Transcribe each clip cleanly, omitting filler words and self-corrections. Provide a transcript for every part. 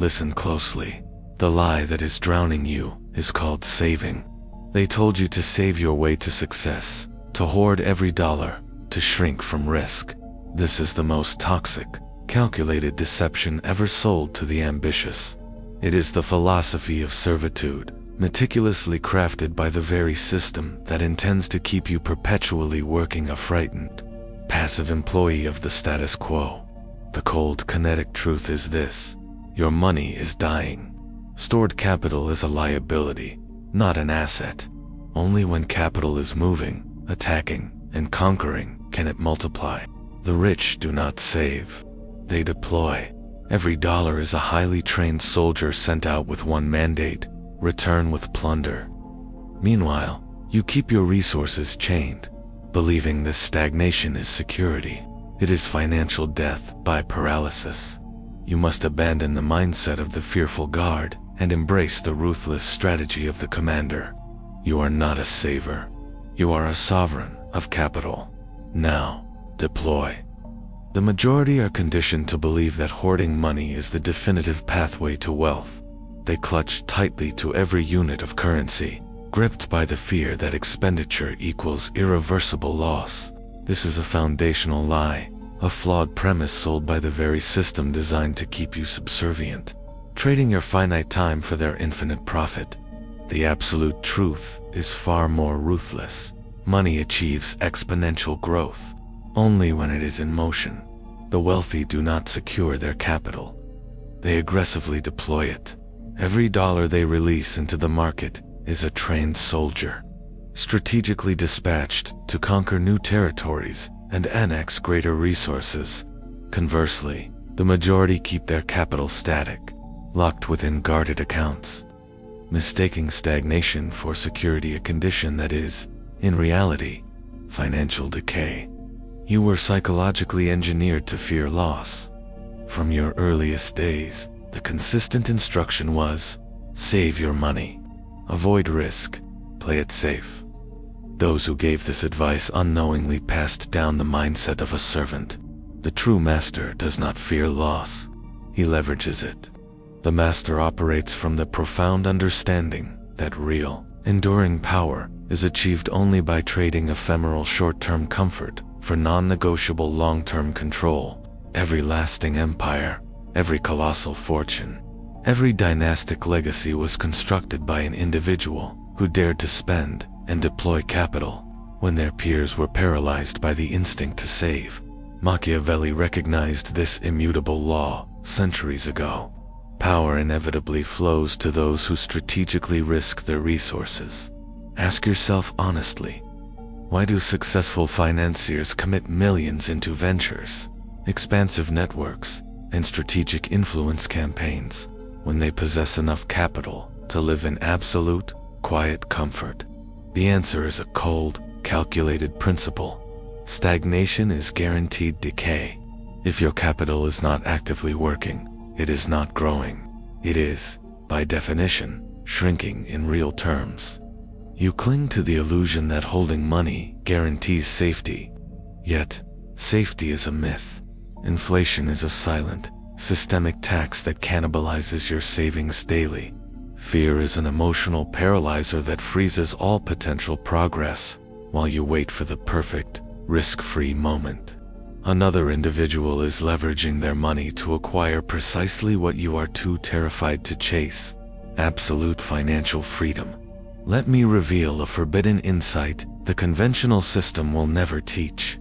Listen closely. The lie that is drowning you is called saving. They told you to save your way to success, to hoard every dollar, to shrink from risk. This is the most toxic, calculated deception ever sold to the ambitious. It is the philosophy of servitude, meticulously crafted by the very system that intends to keep you perpetually working a frightened, passive employee of the status quo. The cold, kinetic truth is this: your money is dying. Stored capital is a liability, not an asset. Only when capital is moving, attacking, and conquering can it multiply. The rich do not save. They deploy. Every dollar is a highly trained soldier sent out with one mandate: return with plunder. Meanwhile, you keep your resources chained, believing this stagnation is security. It is financial death by paralysis. You must abandon the mindset of the fearful guard and embrace the ruthless strategy of the commander. You are not a saver. You are a sovereign of capital. Now, deploy. The majority are conditioned to believe that hoarding money is the definitive pathway to wealth. They clutch tightly to every unit of currency, gripped by the fear that expenditure equals irreversible loss. This is a foundational lie, a flawed premise sold by the very system designed to keep you subservient, trading your finite time for their infinite profit. The absolute truth is far more ruthless. Money achieves exponential growth only when it is in motion. The wealthy do not secure their capital. They aggressively deploy it. Every dollar they release into the market is a trained soldier, strategically dispatched to conquer new territories and annex greater resources. Conversely, the majority keep their capital static, locked within guarded accounts, mistaking stagnation for security, a condition that is, in reality, financial decay. You were psychologically engineered to fear loss. From your earliest days, the consistent instruction was, save your money, avoid risk, play it safe. Those who gave this advice unknowingly passed down the mindset of a servant. The true master does not fear loss. He leverages it. The master operates from the profound understanding that real, enduring power is achieved only by trading ephemeral short-term comfort for non-negotiable long-term control. Every lasting empire, every colossal fortune, every dynastic legacy was constructed by an individual who dared to spend and deploy capital when their peers were paralyzed by the instinct to save. Machiavelli recognized this immutable law centuries ago. Power inevitably flows to those who strategically risk their resources. Ask yourself honestly, why do successful financiers commit millions into ventures, expansive networks, and strategic influence campaigns when they possess enough capital to live in absolute, quiet comfort? The answer is a cold, calculated principle. Stagnation is guaranteed decay. If your capital is not actively working, it is not growing. It is, by definition, shrinking in real terms. You cling to the illusion that holding money guarantees safety. Yet, safety is a myth. Inflation is a silent, systemic tax that cannibalizes your savings daily. Fear is an emotional paralyzer that freezes all potential progress while you wait for the perfect, risk-free moment. Another individual is leveraging their money to acquire precisely what you are too terrified to chase: absolute financial freedom. Let me reveal a forbidden insight the conventional system will never teach.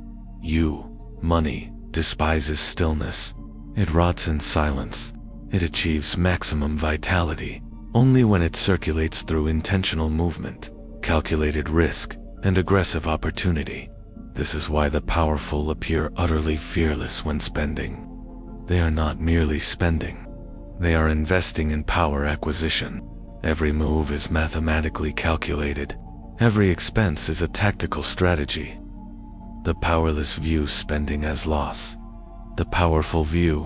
Money, despises stillness. It rots in silence. It achieves maximum vitality only when it circulates through intentional movement, calculated risk, and aggressive opportunity. This is why the powerful appear utterly fearless when spending. They are not merely spending. They are investing in power acquisition. Every move is mathematically calculated. Every expense is a tactical strategy. The powerless view spending as loss. The powerful view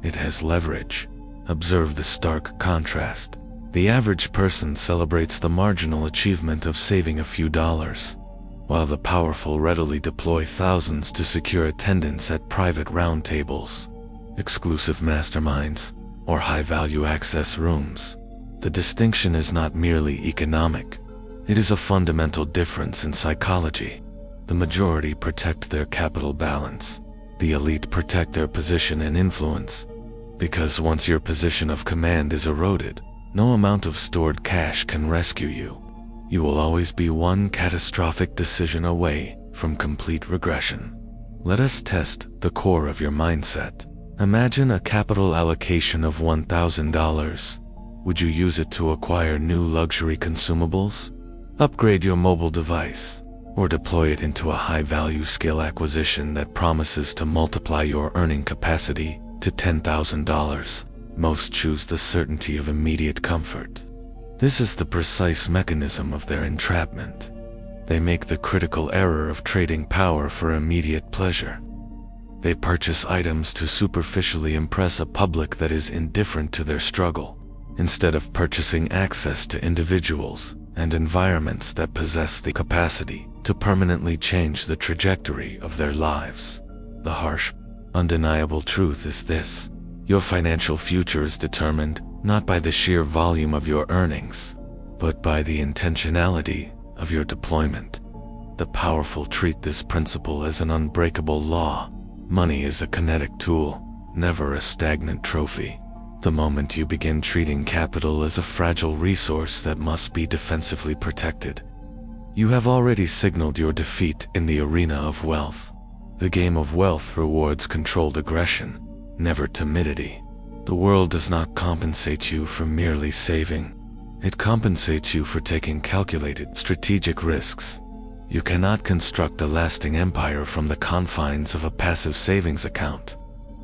it has leverage. Observe the stark contrast. The average person celebrates the marginal achievement of saving a few dollars, while the powerful readily deploy thousands to secure attendance at private roundtables, exclusive masterminds, or high-value access rooms. The distinction is not merely economic. It is a fundamental difference in psychology. The majority protect their capital balance. The elite protect their position and influence. Because once your position of command is eroded, no amount of stored cash can rescue you. You will always be one catastrophic decision away from complete regression. Let us test the core of your mindset. Imagine a capital allocation of $1,000. Would you use it to acquire new luxury consumables, upgrade your mobile device, or deploy it into a high-value skill acquisition that promises to multiply your earning capacity to $10,000? Most choose the certainty of immediate comfort. This is the precise mechanism of their entrapment. They make the critical error of trading power for immediate pleasure. They purchase items to superficially impress a public that is indifferent to their struggle, instead of purchasing access to individuals and environments that possess the capacity to permanently change the trajectory of their lives. The harsh, undeniable truth is this: your financial future is determined not by the sheer volume of your earnings, but by the intentionality of your deployment. The powerful treat this principle as an unbreakable law. Money is a kinetic tool, never a stagnant trophy. The moment you begin treating capital as a fragile resource that must be defensively protected, you have already signaled your defeat in the arena of wealth. The game of wealth rewards controlled aggression, never timidity. The world does not compensate you for merely saving. It compensates you for taking calculated, strategic risks. You cannot construct a lasting empire from the confines of a passive savings account.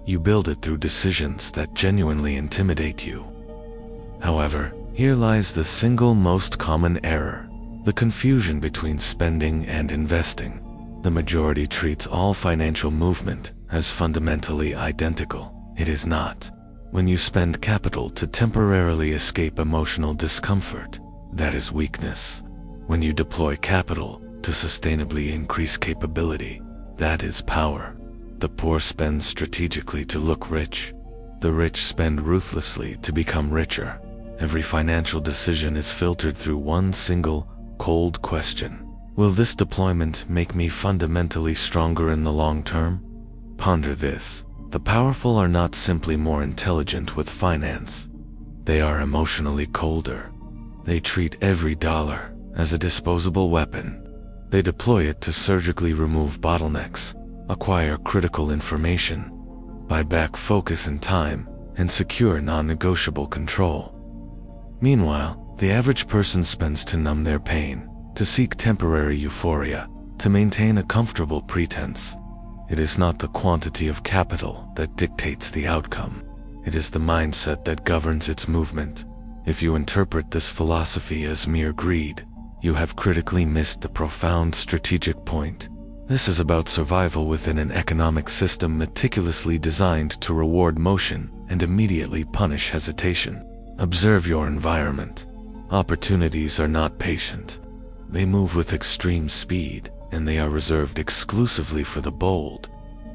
You build it through decisions that genuinely intimidate you. However, here lies the single most common error: the confusion between spending and investing. The majority treats all financial movement as fundamentally identical. It is not. When you spend capital to temporarily escape emotional discomfort, that is weakness. When you deploy capital to sustainably increase capability, that is power. The poor spend strategically to look rich. The rich spend ruthlessly to become richer. Every financial decision is filtered through one single, cold question: will this deployment make me fundamentally stronger in the long term? Ponder this. The powerful are not simply more intelligent with finance. They are emotionally colder. They treat every dollar as a disposable weapon. They deploy it to surgically remove bottlenecks, acquire critical information, buy back focus and time, and secure non-negotiable control. Meanwhile, the average person spends to numb their pain, to seek temporary euphoria, to maintain a comfortable pretense. It is not the quantity of capital that dictates the outcome. It is the mindset that governs its movement. If you interpret this philosophy as mere greed, you have critically missed the profound strategic point. This is about survival within an economic system meticulously designed to reward motion and immediately punish hesitation. Observe your environment. Opportunities are not patient. They move with extreme speed, and they are reserved exclusively for the bold.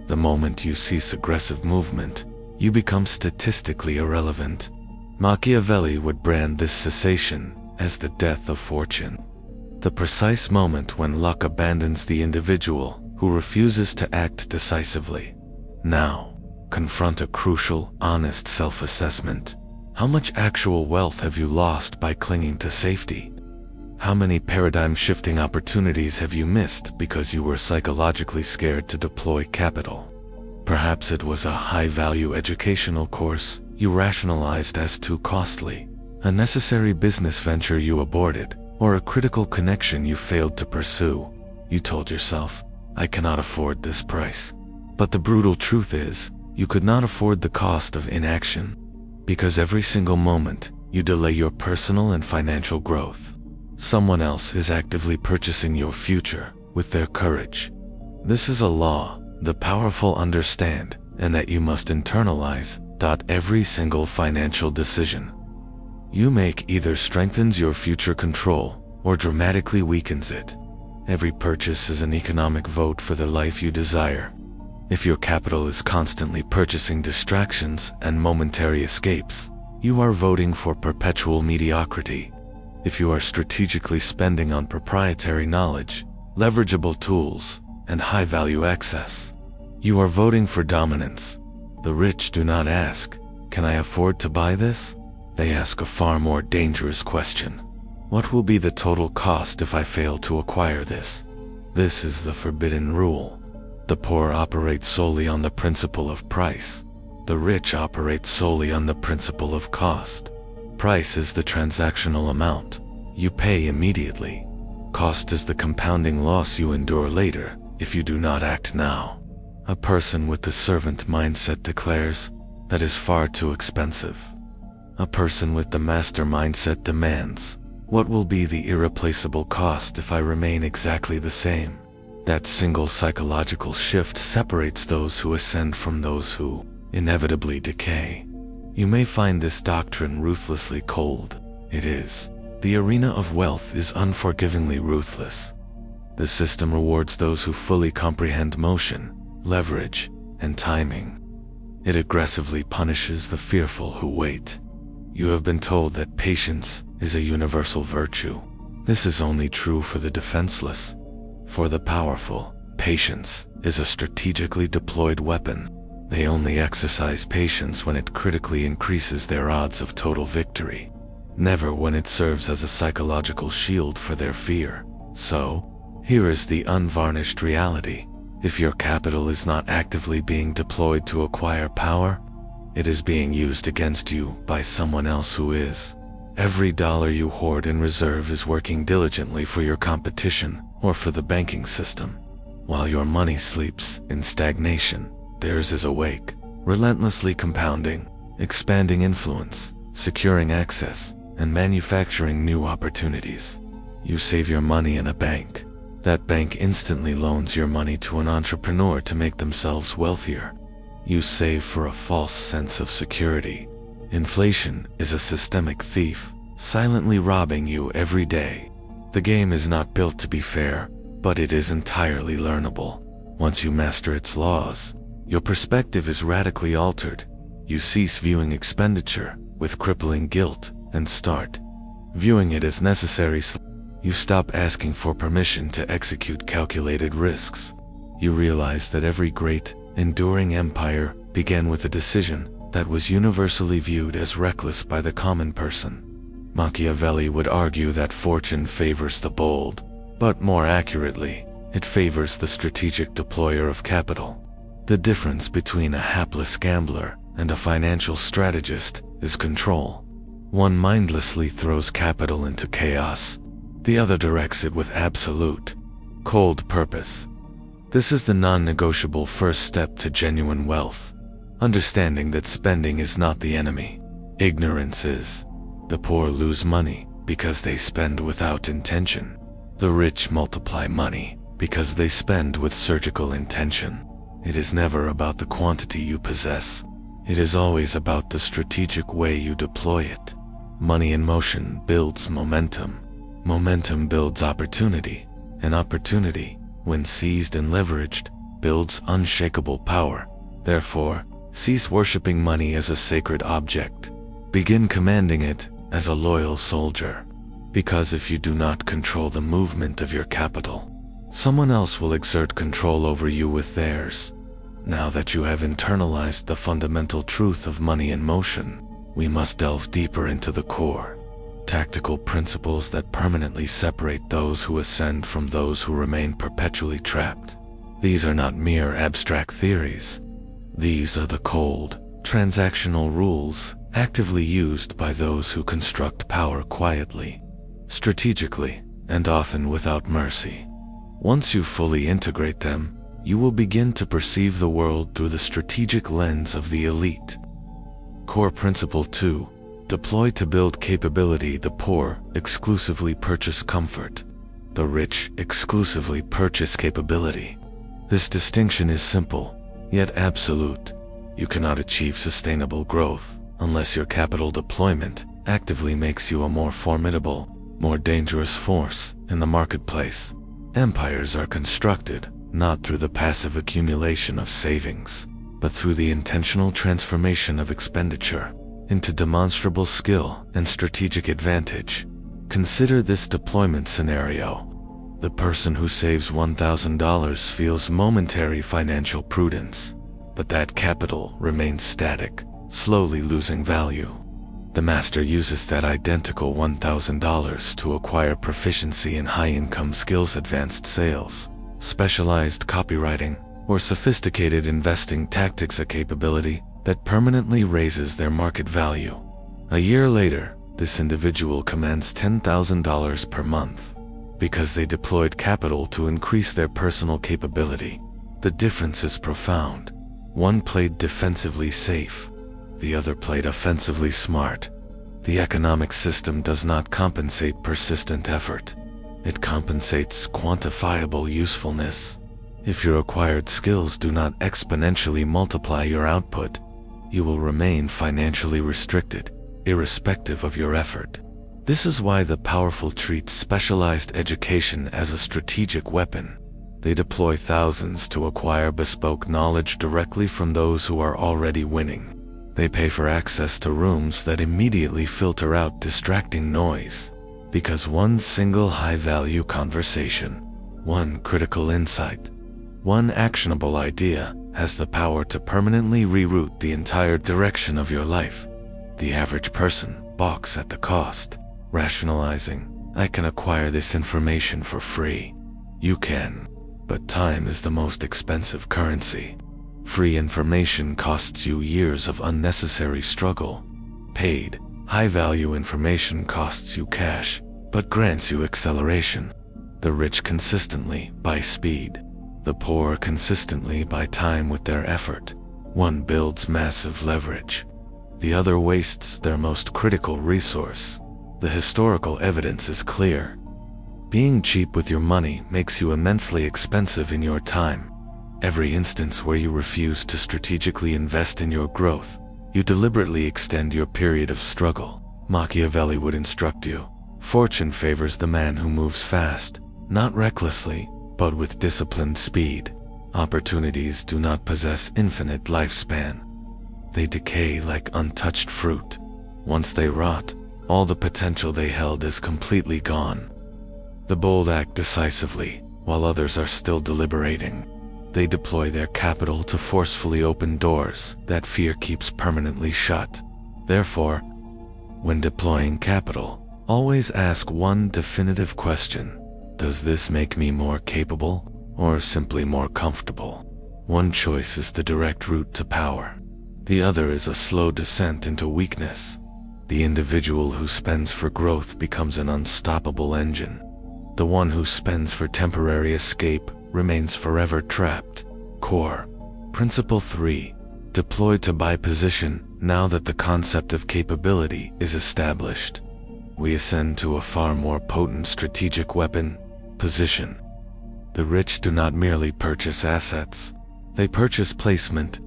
The moment you cease aggressive movement, you become statistically irrelevant. Machiavelli would brand this cessation as the death of fortune. The precise moment when luck abandons the individual who refuses to act decisively. Now, confront a crucial, honest self-assessment. How much actual wealth have you lost by clinging to safety? How many paradigm-shifting opportunities have you missed because you were psychologically scared to deploy capital? Perhaps it was a high-value educational course you rationalized as too costly, a necessary business venture you aborted, or a critical connection you failed to pursue. You told yourself, "I cannot afford this price." But the brutal truth is, you could not afford the cost of inaction, because every single moment you delay your personal and financial growth. Someone else is actively purchasing your future with their courage. This is a law the powerful understand, and that you must internalize. Every single financial decision you make either strengthens your future control or dramatically weakens it. Every purchase is an economic vote for the life you desire. If your capital is constantly purchasing distractions and momentary escapes, you are voting for perpetual mediocrity. If you are strategically spending on proprietary knowledge, leverageable tools, and high-value access, you are voting for dominance. The rich do not ask, "Can I afford to buy this?" They ask a far more dangerous question. What will be the total cost if I fail to acquire this? This is the forbidden rule. The poor operate solely on the principle of price. The rich operate solely on the principle of cost. Price is the transactional amount you pay immediately. Cost is the compounding loss you endure later if you do not act now. A person with the servant mindset declares, "That is far too expensive." A person with the master mindset demands, "What will be the irreplaceable cost if I remain exactly the same?" That single psychological shift separates those who ascend from those who inevitably decay. You may find this doctrine ruthlessly cold. It is. The arena of wealth is unforgivingly ruthless. The system rewards those who fully comprehend motion, leverage, and timing. It aggressively punishes the fearful who wait. You have been told that patience is a universal virtue. This is only true for the defenseless. For the powerful, patience is a strategically deployed weapon. They only exercise patience when it critically increases their odds of total victory, never when it serves as a psychological shield for their fear. So, here is the unvarnished reality. If your capital is not actively being deployed to acquire power, it is being used against you by someone else who is. Every dollar you hoard in reserve is working diligently for your competition or for the banking system. While your money sleeps in stagnation, theirs is awake, relentlessly compounding, expanding influence, securing access, and manufacturing new opportunities. You save your money in a bank. That bank instantly loans your money to an entrepreneur to make themselves wealthier. You save for a false sense of security. Inflation is a systemic thief, silently robbing you every day. The game is not built to be fair, but it is entirely learnable. Once you master its laws, your perspective is radically altered. You cease viewing expenditure with crippling guilt and start viewing it as necessary. You stop asking for permission to execute calculated risks. You realize that every great, enduring empire began with a decision that was universally viewed as reckless by the common person. Machiavelli would argue that fortune favors the bold, but more accurately, it favors the strategic deployer of capital. The difference between a hapless gambler and a financial strategist is control. One mindlessly throws capital into chaos. The other directs it with absolute, cold purpose. This is the non-negotiable first step to genuine wealth. Understanding that spending is not the enemy. Ignorance is. The poor lose money because they spend without intention. The rich multiply money because they spend with surgical intention. It is never about the quantity you possess. It is always about the strategic way you deploy it. Money in motion builds momentum. Momentum builds opportunity, and opportunity, when seized and leveraged, builds unshakable power. Therefore, cease worshiping money as a sacred object. Begin commanding it as a loyal soldier. Because if you do not control the movement of your capital, someone else will exert control over you with theirs. Now that you have internalized the fundamental truth of money in motion, we must delve deeper into the core. Tactical principles that permanently separate those who ascend from those who remain perpetually trapped. These are not mere abstract theories. These are the cold, transactional rules actively used by those who construct power quietly, strategically, and often without mercy. Once you fully integrate them, you will begin to perceive the world through the strategic lens of the elite. Core Principle 2. Deploy to build capability. The poor exclusively purchase comfort. The rich exclusively purchase capability. This distinction is simple, yet absolute. You cannot achieve sustainable growth unless your capital deployment actively makes you a more formidable, more dangerous force in the marketplace. Empires are constructed, not through the passive accumulation of savings, but through the intentional transformation of expenditure into demonstrable skill and strategic advantage. Consider this deployment scenario. The person who saves $1,000 feels momentary financial prudence, but that capital remains static, slowly losing value. The master uses that identical $1,000 to acquire proficiency in high-income skills, advanced sales, specialized copywriting, or sophisticated investing tactics, a capability that permanently raises their market value. A year later, this individual commands $10,000 per month because they deployed capital to increase their personal capability. The difference is profound. One played defensively safe, the other played offensively smart. The economic system does not compensate persistent effort. It compensates quantifiable usefulness. If your acquired skills do not exponentially multiply your output, you will remain financially restricted, irrespective of your effort. This is why the powerful treat specialized education as a strategic weapon. They deploy thousands to acquire bespoke knowledge directly from those who are already winning. They pay for access to rooms that immediately filter out distracting noise, because one single high-value conversation, one critical insight, one actionable idea has the power to permanently reroute the entire direction of your life. The average person balks at the cost, rationalizing, "I can acquire this information for free." You can, but time is the most expensive currency. Free information costs you years of unnecessary struggle. Paid, high-value information costs you cash, but grants you acceleration. The rich consistently buy speed. The poor consistently buy time with their effort. One builds massive leverage. The other wastes their most critical resource. The historical evidence is clear. Being cheap with your money makes you immensely expensive in your time. Every instance where you refuse to strategically invest in your growth, you deliberately extend your period of struggle. Machiavelli would instruct you, fortune favors the man who moves fast, not recklessly, but with disciplined speed. Opportunities do not possess infinite lifespan. They decay like untouched fruit. Once they rot, all the potential they held is completely gone. The bold act decisively, while others are still deliberating. They deploy their capital to forcefully open doors that fear keeps permanently shut. Therefore, when deploying capital, always ask one definitive question: does this make me more capable, or simply more comfortable? One choice is the direct route to power. The other is a slow descent into weakness. The individual who spends for growth becomes an unstoppable engine. The one who spends for temporary escape remains forever trapped. Core Principle 3. Deploy to buy position. Now that the concept of capability is established, we ascend to a far more potent strategic weapon: position. The rich do not merely purchase assets, they purchase placement.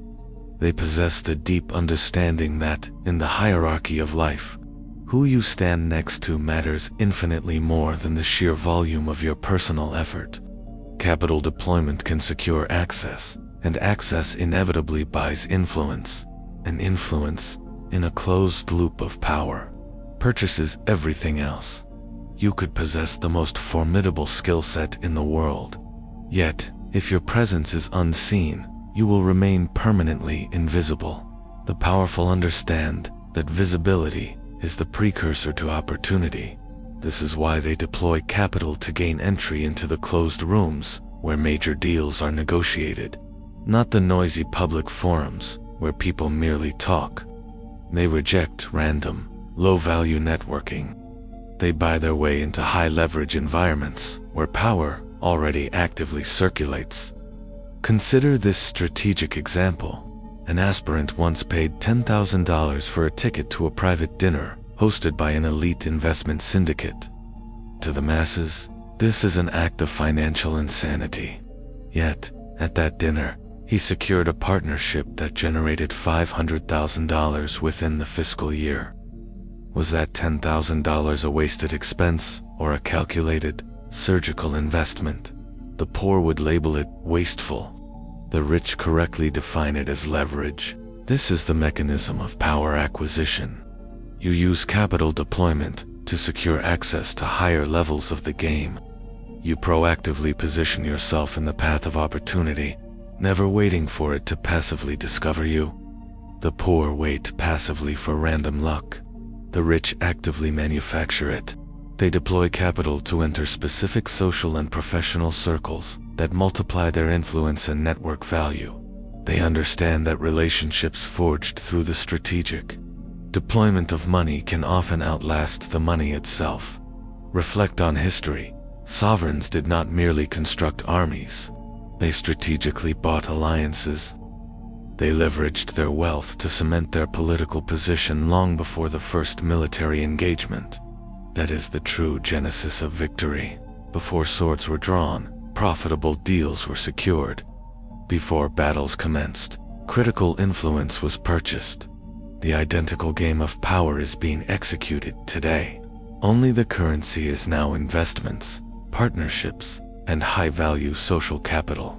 They possess the deep understanding that, in the hierarchy of life, who you stand next to matters infinitely more than the sheer volume of your personal effort. Capital deployment can secure access, and access inevitably buys influence, and influence, in a closed loop of power, purchases everything else. You could possess the most formidable skill set in the world, yet, if your presence is unseen, you will remain permanently invisible. The powerful understand that visibility is the precursor to opportunity. This is why they deploy capital to gain entry into the closed rooms where major deals are negotiated, not the noisy public forums where people merely talk. They reject random, low-value networking. They buy their way into high-leverage environments where power already actively circulates. Consider this strategic example. An aspirant once paid $10,000 for a ticket to a private dinner hosted by an elite investment syndicate. To the masses, this is an act of financial insanity. Yet, at that dinner, he secured a partnership that generated $500,000 within the fiscal year. Was that $10,000 a wasted expense or a calculated, surgical investment? The poor would label it wasteful. The rich correctly define it as leverage. This is the mechanism of power acquisition. You use capital deployment to secure access to higher levels of the game. You proactively position yourself in the path of opportunity, never waiting for it to passively discover you. The poor wait passively for random luck. The rich actively manufacture it. They deploy capital to enter specific social and professional circles that multiply their influence and network value. They understand that relationships forged through the strategic deployment of money can often outlast the money itself. Reflect on history. Sovereigns did not merely construct armies. They strategically bought alliances. They leveraged their wealth to cement their political position long before the first military engagement. That is the true genesis of victory. Before swords were drawn, profitable deals were secured. Before battles commenced, critical influence was purchased. The identical game of power is being executed today. Only the currency is now investments, partnerships, and high-value social capital.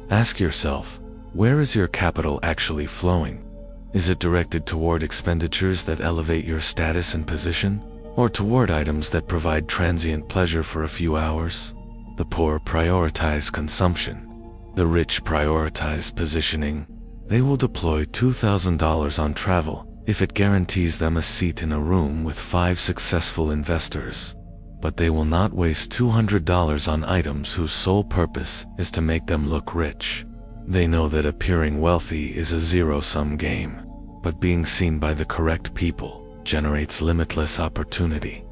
Ask yourself, where is your capital actually flowing? Is it directed toward expenditures that elevate your status and position, or toward items that provide transient pleasure for a few hours? The poor prioritize consumption. The rich prioritize positioning. They will deploy $2,000 on travel if it guarantees them a seat in a room with 5 successful investors. But they will not waste $200 on items whose sole purpose is to make them look rich. They know that appearing wealthy is a zero-sum game, but being seen by the correct people generates limitless opportunity.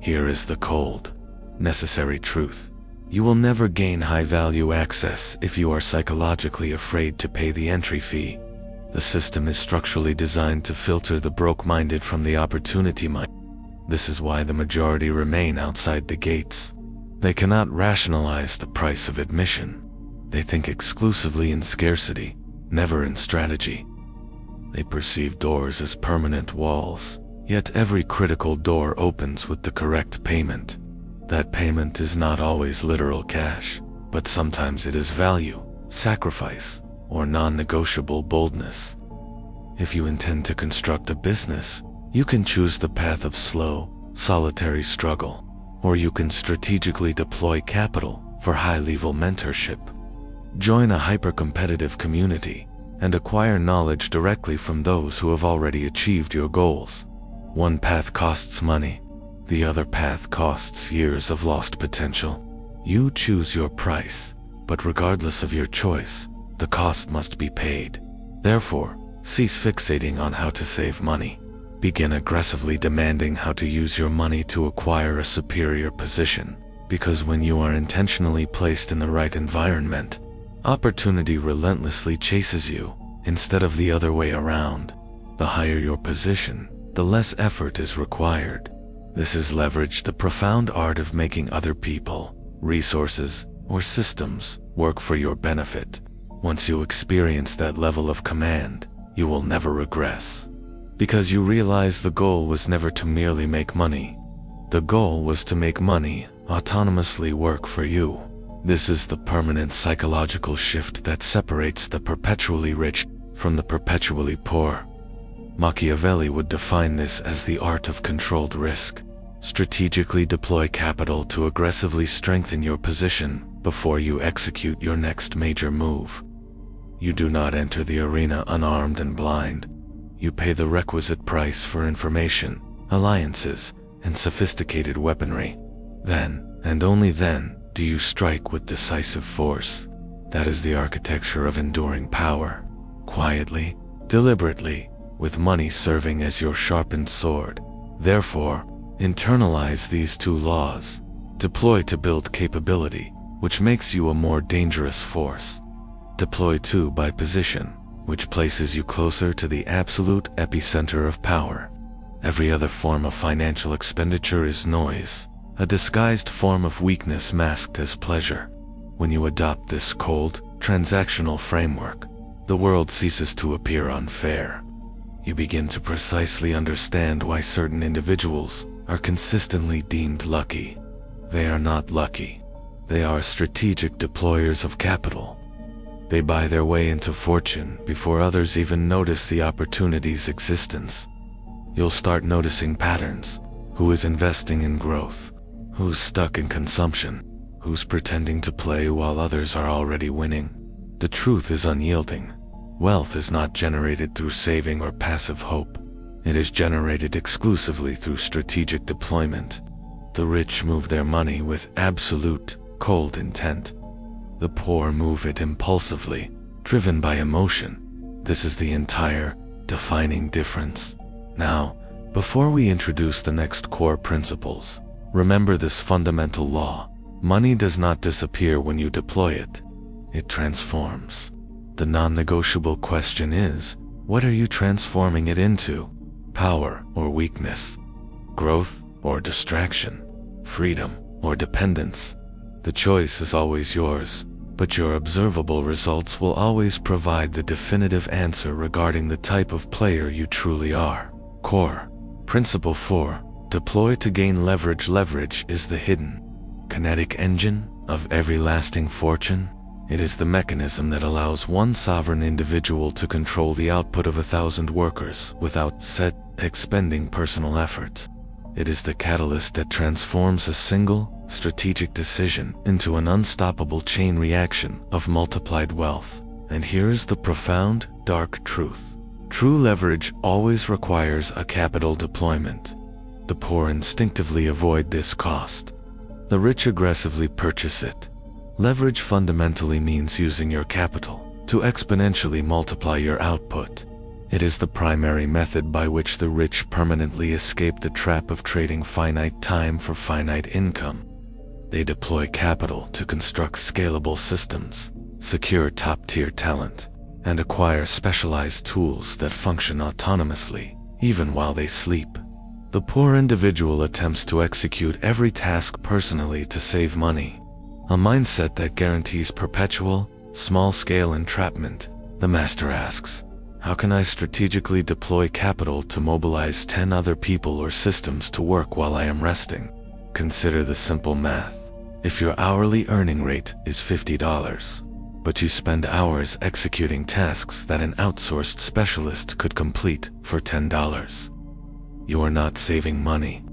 Here is the cold, necessary truth. You will never gain high-value access if you are psychologically afraid to pay the entry fee. The system is structurally designed to filter the broke-minded from the opportunity-minded. This is why the majority remain outside the gates. They cannot rationalize the price of admission. They think exclusively in scarcity, never in strategy. They perceive doors as permanent walls, yet every critical door opens with the correct payment. That payment is not always literal cash, but sometimes it is value, sacrifice, or non-negotiable boldness. If you intend to construct a business, you can choose the path of slow, solitary struggle, or you can strategically deploy capital for high-level mentorship. Join a hyper-competitive community and acquire knowledge directly from those who have already achieved your goals. One path costs money. The other path costs years of lost potential. You choose your price, but regardless of your choice, the cost must be paid. Therefore, cease fixating on how to save money. Begin aggressively demanding how to use your money to acquire a superior position, because when you are intentionally placed in the right environment, opportunity relentlessly chases you, instead of the other way around. The higher your position, the less effort is required. This is leverage, the profound art of making other people, resources, or systems work for your benefit. Once you experience that level of command, you will never regress. Because you realize the goal was never to merely make money. The goal was to make money autonomously work for you. This is the permanent psychological shift that separates the perpetually rich from the perpetually poor. Machiavelli would define this as the art of controlled risk. Strategically deploy capital to aggressively strengthen your position before you execute your next major move. You do not enter the arena unarmed and blind. You pay the requisite price for information, alliances, and sophisticated weaponry. Then, and only then, do you strike with decisive force. That is the architecture of enduring power. Quietly, deliberately, with money serving as your sharpened sword. Therefore, internalize these two laws. Deploy to build capability, which makes you a more dangerous force. Deploy to by position, which places you closer to the absolute epicenter of power. Every other form of financial expenditure is noise, a disguised form of weakness masked as pleasure. When you adopt this cold, transactional framework, the world ceases to appear unfair. You begin to precisely understand why certain individuals are consistently deemed lucky. They are not lucky. They are strategic deployers of capital. They buy their way into fortune before others even notice the opportunity's existence. You'll start noticing patterns. Who is investing in growth? Who's stuck in consumption? Who's pretending to play while others are already winning? The truth is unyielding. Wealth is not generated through saving or passive hope. It is generated exclusively through strategic deployment. The rich move their money with absolute, cold intent. The poor move it impulsively, driven by emotion. This is the entire, defining difference. Now, before we introduce the next core principles, remember this fundamental law. Money does not disappear when you deploy it. It transforms. The non-negotiable question is, what are you transforming it into? Power or weakness? Growth or distraction? Freedom or dependence? The choice is always yours, but your observable results will always provide the definitive answer regarding the type of player you truly are. Core Principle 4. Deploy to gain leverage. Leverage is the hidden, kinetic engine of every lasting fortune. It is the mechanism that allows one sovereign individual to control the output of 1,000 workers without expending personal effort. It is the catalyst that transforms a single, strategic decision into an unstoppable chain reaction of multiplied wealth. And here is the profound, dark truth. True leverage always requires a capital deployment. The poor instinctively avoid this cost. The rich aggressively purchase it. Leverage fundamentally means using your capital to exponentially multiply your output. It is the primary method by which the rich permanently escape the trap of trading finite time for finite income. They deploy capital to construct scalable systems, secure top-tier talent, and acquire specialized tools that function autonomously, even while they sleep. The poor individual attempts to execute every task personally to save money. A mindset that guarantees perpetual, small-scale entrapment. The master asks, how can I strategically deploy capital to mobilize 10 other people or systems to work while I am resting? Consider the simple math. If your hourly earning rate is $50, but you spend hours executing tasks that an outsourced specialist could complete for $10, you are not saving money.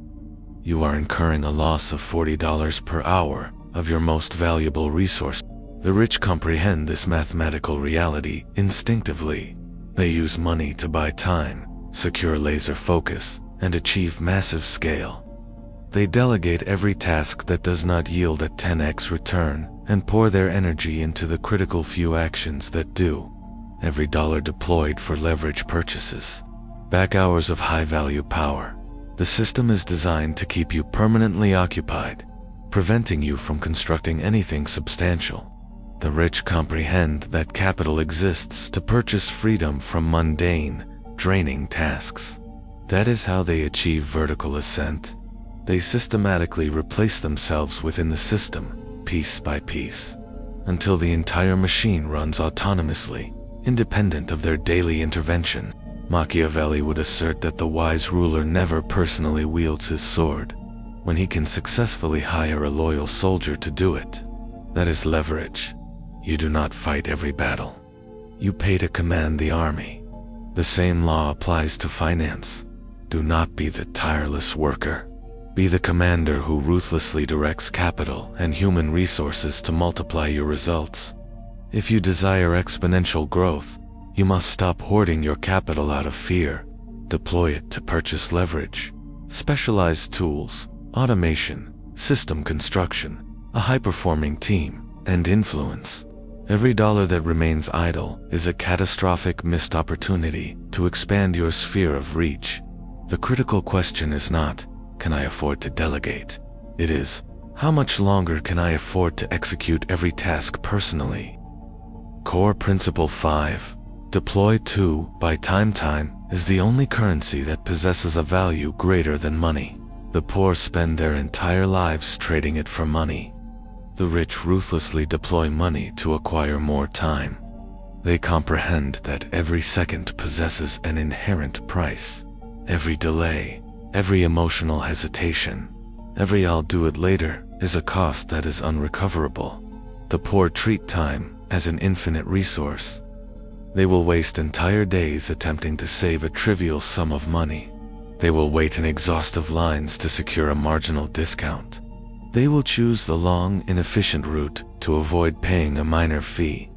You are incurring a loss of $40 per hour of your most valuable resource. The rich comprehend this mathematical reality instinctively. They use money to buy time, secure laser focus, and achieve massive scale. They delegate every task that does not yield a 10x return and pour their energy into the critical few actions that do. Every dollar deployed for leverage purchases back hours of high-value power. The system is designed to keep you permanently occupied, preventing you from constructing anything substantial. The rich comprehend that capital exists to purchase freedom from mundane, draining tasks. That is how they achieve vertical ascent. They systematically replace themselves within the system, piece by piece, until the entire machine runs autonomously, independent of their daily intervention. Machiavelli would assert that the wise ruler never personally wields his sword when he can successfully hire a loyal soldier to do it. That is leverage. You do not fight every battle. You pay to command the army. The same law applies to finance. Do not be the tireless worker. Be the commander who ruthlessly directs capital and human resources to multiply your results. If you desire exponential growth, you must stop hoarding your capital out of fear. Deploy it to purchase leverage, specialized tools, automation, system construction, a high-performing team, and influence. Every dollar that remains idle is a catastrophic missed opportunity to expand your sphere of reach. The critical question is not, can I afford to delegate? It is, how much longer can I afford to execute every task personally? Core Principle 5. Deploy to buy time. Time is the only currency that possesses a value greater than money. The poor spend their entire lives trading it for money. The rich ruthlessly deploy money to acquire more time. They comprehend that every second possesses an inherent price. Every delay, every emotional hesitation, every "I'll do it later" is a cost that is unrecoverable. The poor treat time as an infinite resource. They will waste entire days attempting to save a trivial sum of money. They will wait in exhaustive lines to secure a marginal discount. They will choose the long, inefficient route to avoid paying a minor fee.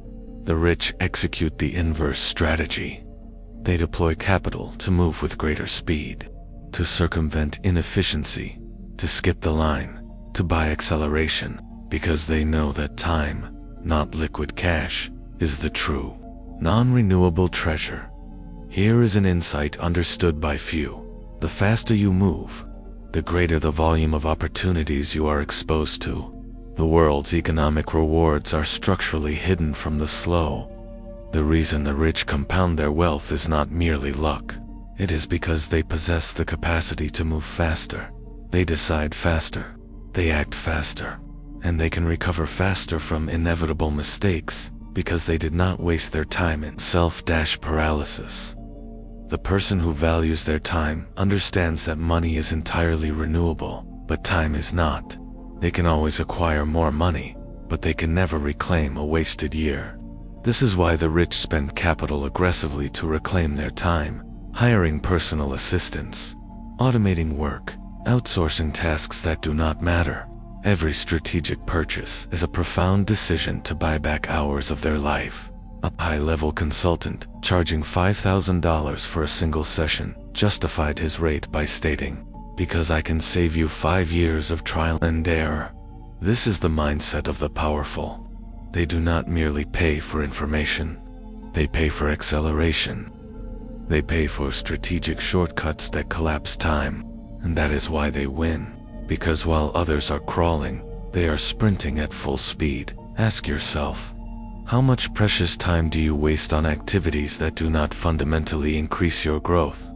The rich execute the inverse strategy. They deploy capital to move with greater speed, to circumvent inefficiency, to skip the line, to buy acceleration, because they know that time, not liquid cash, is the true, non-renewable treasure. Here is an insight understood by few. The faster you move, the greater the volume of opportunities you are exposed to. The world's economic rewards are structurally hidden from the slow. The reason the rich compound their wealth is not merely luck. It is because they possess the capacity to move faster. They decide faster. They act faster. And they can recover faster from inevitable mistakes because they did not waste their time in self-paralysis. The person who values their time understands that money is entirely renewable, but time is not. They can always acquire more money, but they can never reclaim a wasted year. This is why the rich spend capital aggressively to reclaim their time, hiring personal assistants, automating work, outsourcing tasks that do not matter. Every strategic purchase is a profound decision to buy back hours of their life. A high-level consultant, charging $5,000 for a single session, justified his rate by stating, "Because I can save you 5 years of trial and error." This is the mindset of the powerful. They do not merely pay for information. They pay for acceleration. They pay for strategic shortcuts that collapse time. And that is why they win. Because while others are crawling, they are sprinting at full speed. Ask yourself, how much precious time do you waste on activities that do not fundamentally increase your growth?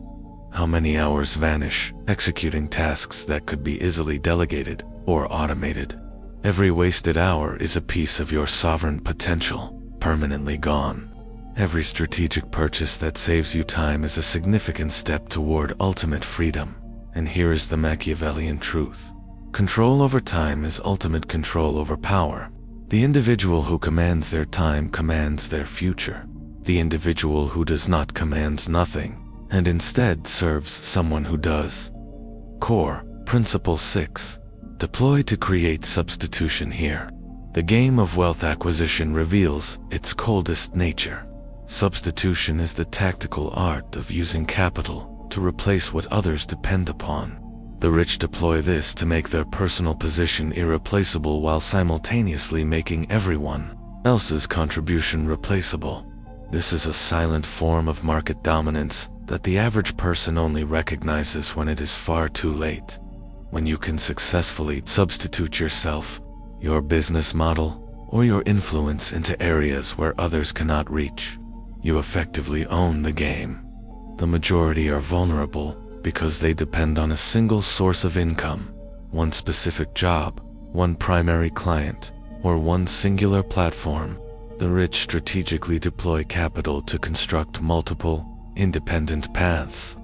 How many hours vanish executing tasks that could be easily delegated or automated? Every wasted hour is a piece of your sovereign potential, permanently gone. Every strategic purchase that saves you time is a significant step toward ultimate freedom. And here is the Machiavellian truth. Control over time is ultimate control over power. The individual who commands their time commands their future. The individual who does not commands nothing, and instead serves someone who does. Core Principle 6. Deploy to create substitution here. The game of wealth acquisition reveals its coldest nature. Substitution is the tactical art of using capital to replace what others depend upon. The rich deploy this to make their personal position irreplaceable while simultaneously making everyone else's contribution replaceable. This is a silent form of market dominance that the average person only recognizes when it is far too late. When you can successfully substitute yourself, your business model, or your influence into areas where others cannot reach, you effectively own the game. The majority are vulnerable because they depend on a single source of income, one specific job, one primary client, or one singular platform. The rich strategically deploy capital to construct multiple, independent paths,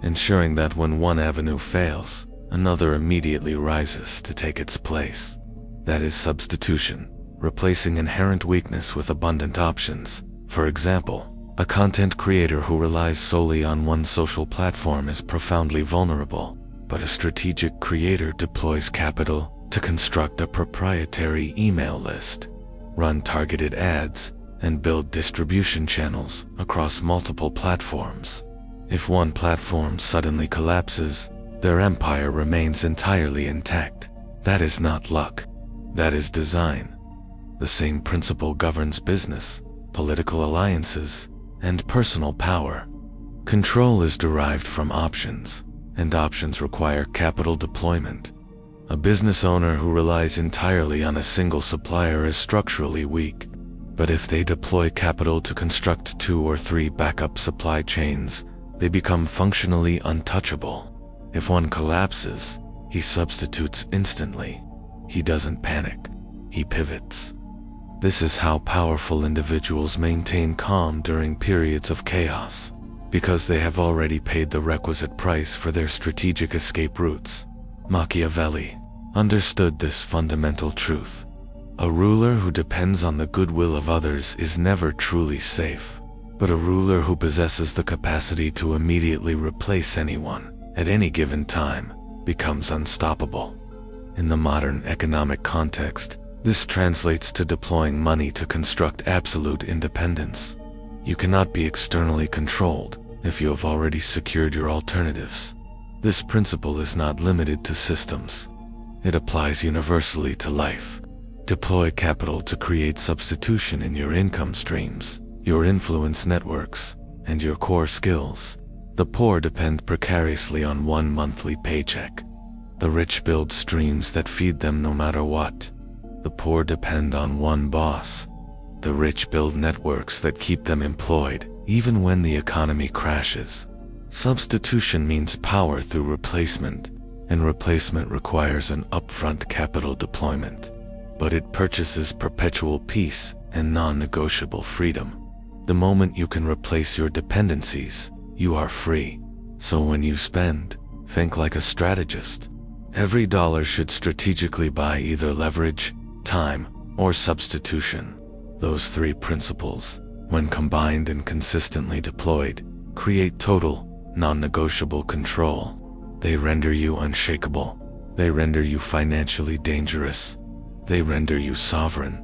ensuring that when one avenue fails, another immediately rises to take its place. That is substitution, replacing inherent weakness with abundant options. For example, a content creator who relies solely on one social platform is profoundly vulnerable, but a strategic creator deploys capital to construct a proprietary email list, run targeted ads, and build distribution channels across multiple platforms. If one platform suddenly collapses, their empire remains entirely intact. That is not luck. That is design. The same principle governs business, political alliances, and personal power. Control is derived from options, and options require capital deployment. A business owner who relies entirely on a single supplier is structurally weak, but if they deploy capital to construct 2 or 3 backup supply chains, they become functionally untouchable. If one collapses, he substitutes instantly. He doesn't panic, he pivots. This is how powerful individuals maintain calm during periods of chaos, because they have already paid the requisite price for their strategic escape routes. Machiavelli. understood this fundamental truth. A ruler who depends on the goodwill of others is never truly safe, but a ruler who possesses the capacity to immediately replace anyone at any given time becomes unstoppable. In the modern economic context, this translates to deploying money to construct absolute independence. You cannot be externally controlled if you have already secured your alternatives. This principle is not limited to systems. It applies universally to life. Deploy capital to create substitution in your income streams, your influence networks, and your core skills. The poor depend precariously on one monthly paycheck. The rich build streams that feed them no matter what. The poor depend on one boss. The rich build networks that keep them employed, even when the economy crashes. Substitution means power through replacement, and replacement requires an upfront capital deployment. But it purchases perpetual peace and non-negotiable freedom. The moment you can replace your dependencies, you are free. So when you spend, think like a strategist. Every dollar should strategically buy either leverage, time, or substitution. Those three principles, when combined and consistently deployed, create total, non-negotiable control. They render you unshakable. They render you financially dangerous. They render you sovereign.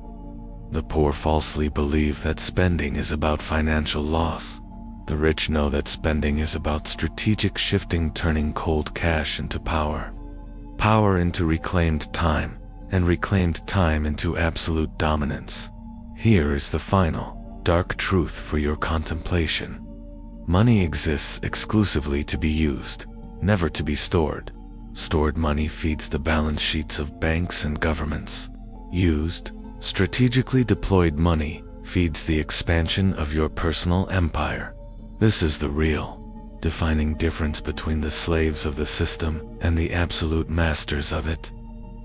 The poor falsely believe that spending is about financial loss. The rich know that spending is about strategic shifting, turning cold cash into power. Power into reclaimed time, and reclaimed time into absolute dominance. Here is the final, dark truth for your contemplation. Money exists exclusively to be used, never to be stored. Stored money feeds the balance sheets of banks and governments. Used, strategically deployed money feeds the expansion of your personal empire. This is the real, defining difference between the slaves of the system and the absolute masters of it.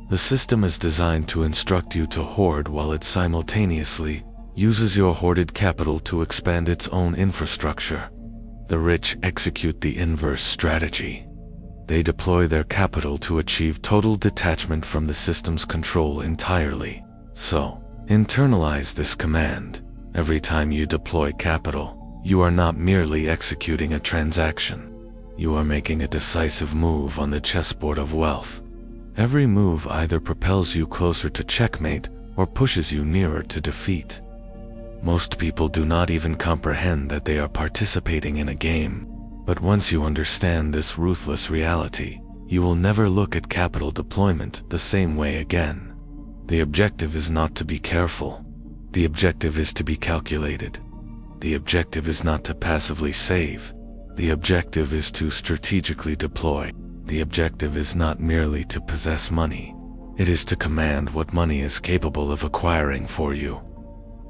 The system is designed to instruct you to hoard while it simultaneously uses your hoarded capital to expand its own infrastructure. The rich execute the inverse strategy. They deploy their capital to achieve total detachment from the system's control entirely. So, internalize this command. Every time you deploy capital, you are not merely executing a transaction. You are making a decisive move on the chessboard of wealth. Every move either propels you closer to checkmate or pushes you nearer to defeat. Most people do not even comprehend that they are participating in a game. But once you understand this ruthless reality, you will never look at capital deployment the same way again. The objective is not to be careful. The objective is to be calculated. The objective is not to passively save. The objective is to strategically deploy. The objective is not merely to possess money. It is to command what money is capable of acquiring for you.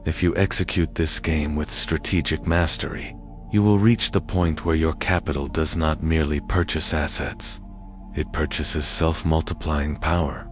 If you execute this game with strategic mastery, you will reach the point where your capital does not merely purchase assets. It purchases self-multiplying power.